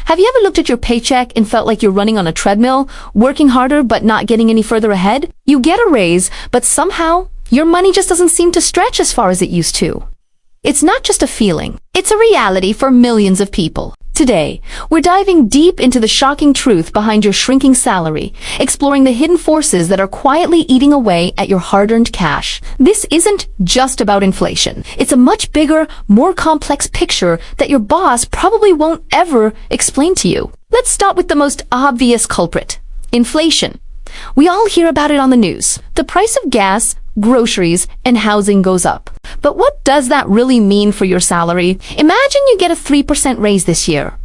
Have you ever looked at your paycheck and felt like you're running on a treadmill, working harder but not getting any further ahead? You get a raise, but somehow your money just doesn't seem to stretch as far as it used to. It's not just a feeling, it's a reality for millions of people. Today, we're diving deep into the shocking truth behind your shrinking salary, exploring the hidden forces that are quietly eating away at your hard-earned cash. This isn't just about inflation. It's a much bigger, more complex picture that your boss probably won't ever explain to you. Let's start with the most obvious culprit: inflation. We all hear about it on the news. The price of gas, groceries, and housing goes up. But what does that really mean for your salary? Imagine you get a 3% raise this year.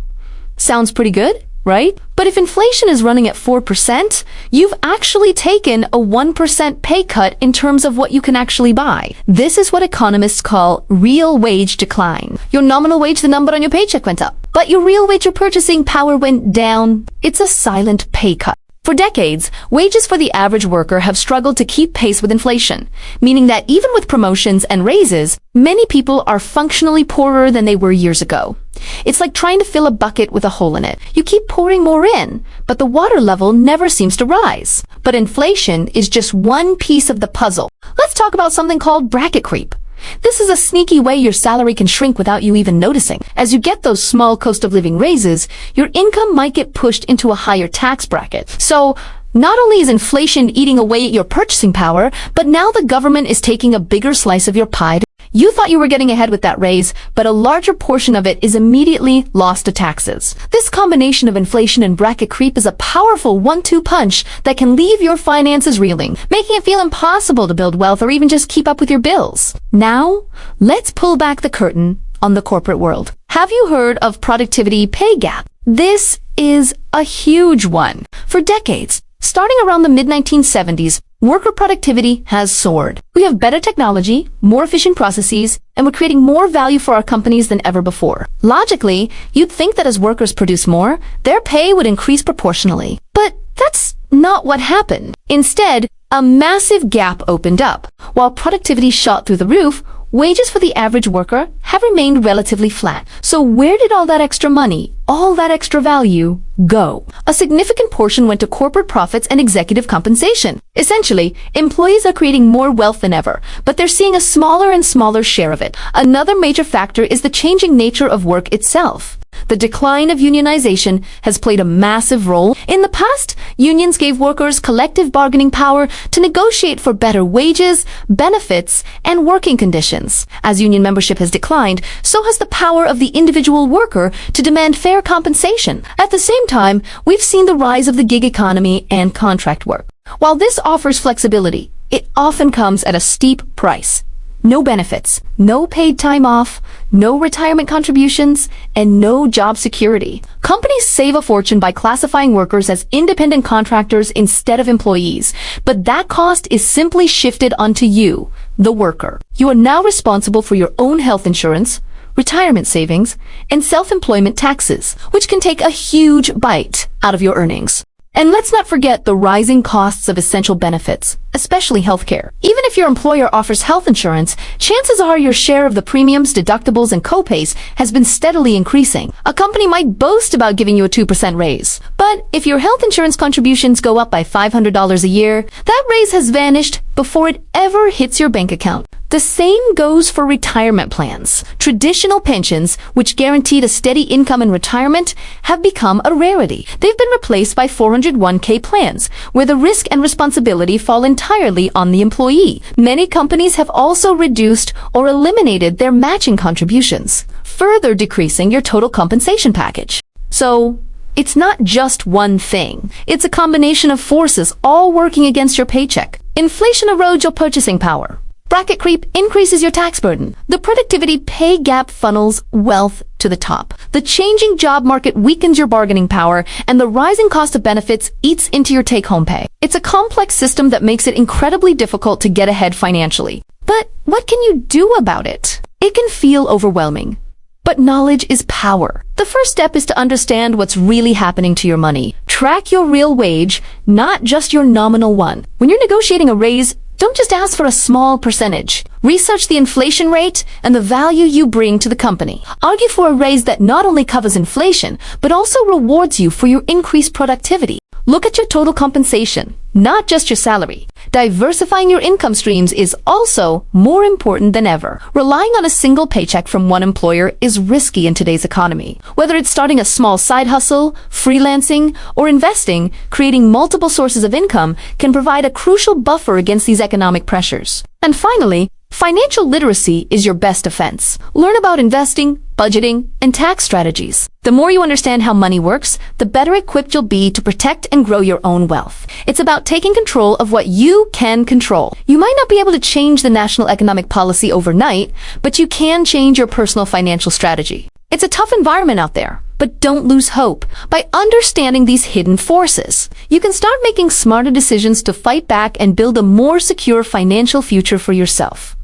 Sounds pretty good, right? But if inflation is running at 4%, you've actually taken a 1% pay cut in terms of what you can actually buy. This is what economists call real wage decline. Your nominal wage, the number on your paycheck, went up, but your real wage, your purchasing power, went down. It's a silent pay cut. For decades, wages for the average worker have struggled to keep pace with inflation, meaning that even with promotions and raises, many people are functionally poorer than they were years ago. It's like trying to fill a bucket with a hole in it. You keep pouring more in, but the water level never seems to rise. But inflation is just one piece of the puzzle. Let's talk about something called bracket creep. This is a sneaky way your salary can shrink without you even noticing. As you get those small cost of living raises, your income might get pushed into a higher tax bracket. So, not only is inflation eating away at your purchasing power, but now the government is taking a bigger slice of your pie. You thought you were getting ahead with that raise, but a larger portion of it is immediately lost to taxes. This combination of inflation and bracket creep is a powerful 1-2 punch that can leave your finances reeling, making it feel impossible to build wealth or even just keep up with your bills. Now, let's pull back the curtain on the corporate world. Have you heard of productivity pay gap? This is a huge one. For decades, starting around the mid-1970s, worker productivity has soared. We have better technology, more efficient processes, and we're creating more value for our companies than ever before. Logically, you'd think that as workers produce more, their pay would increase proportionally. But that's not what happened. Instead, a massive gap opened up. While productivity shot through the roof, wages for the average worker have remained relatively flat. So where did all that extra money, all that extra value, go? A significant portion went to corporate profits and executive compensation. Essentially, employees are creating more wealth than ever, but they're seeing a smaller and smaller share of it. Another major factor is the changing nature of work itself. The decline of unionization has played a massive role. In the past, unions gave workers collective bargaining power to negotiate for better wages, benefits, and working conditions. As union membership has declined, so has the power of the individual worker to demand fair compensation. At the same time, we've seen the rise of the gig economy and contract work. While this offers flexibility, it often comes at a steep price. No benefits, no paid time off, no retirement contributions, and no job security. Companies save a fortune by classifying workers as independent contractors instead of employees, but that cost is simply shifted onto you, the worker. You are now responsible for your own health insurance, retirement savings, and self-employment taxes, which can take a huge bite out of your earnings. And let's not forget the rising costs of essential benefits, especially healthcare. Even if your employer offers health insurance, chances are your share of the premiums, deductibles, and copays has been steadily increasing. A company might boast about giving you a 2% raise, but if your health insurance contributions go up by $500 a year, that raise has vanished before it ever hits your bank account. The same goes for retirement plans. Traditional pensions, which guaranteed a steady income in retirement, have become a rarity. They've been replaced by 401k plans, where the risk and responsibility fall entirely on the employee. Many companies have also reduced or eliminated their matching contributions, further decreasing your total compensation package. So, it's not just one thing. It's a combination of forces all working against your paycheck. Inflation erodes your purchasing power. Bracket creep increases your tax burden. The productivity pay gap funnels wealth to the top. The changing job market weakens your bargaining power, and the rising cost of benefits eats into your take-home pay. It's a complex system that makes it incredibly difficult to get ahead financially. But what can you do about it? It can feel overwhelming. But knowledge is power. The first step is to understand what's really happening to your money. Track your real wage, not just your nominal one. When you're negotiating a raise, Don't just ask for a small percentage. Research the inflation rate and the value you bring to the company. Argue for a raise that not only covers inflation, but also rewards you for your increased productivity. Look at your total compensation, not just your salary. Diversifying your income streams is also more important than ever. Relying on a single paycheck from one employer is risky in today's economy. Whether it's starting a small side hustle, freelancing, or investing, creating multiple sources of income can provide a crucial buffer against these economic pressures. And finally, financial literacy is your best defense. Learn about investing, budgeting, and tax strategies. The more you understand how money works, the better equipped you'll be to protect and grow your own wealth. It's about taking control of what you can control. You might not be able to change the national economic policy overnight, but you can change your personal financial strategy. It's a tough environment out there, but don't lose hope. By understanding these hidden forces, you can start making smarter decisions to fight back and build a more secure financial future for yourself.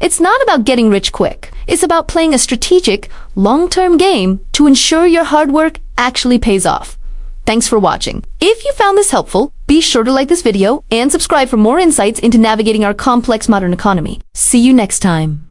It's not about getting rich quick. It's about playing a strategic, long-term game to ensure your hard work actually pays off. Thanks for watching. If you found this helpful, be sure to like this video and subscribe for more insights into navigating our complex modern economy. See you next time.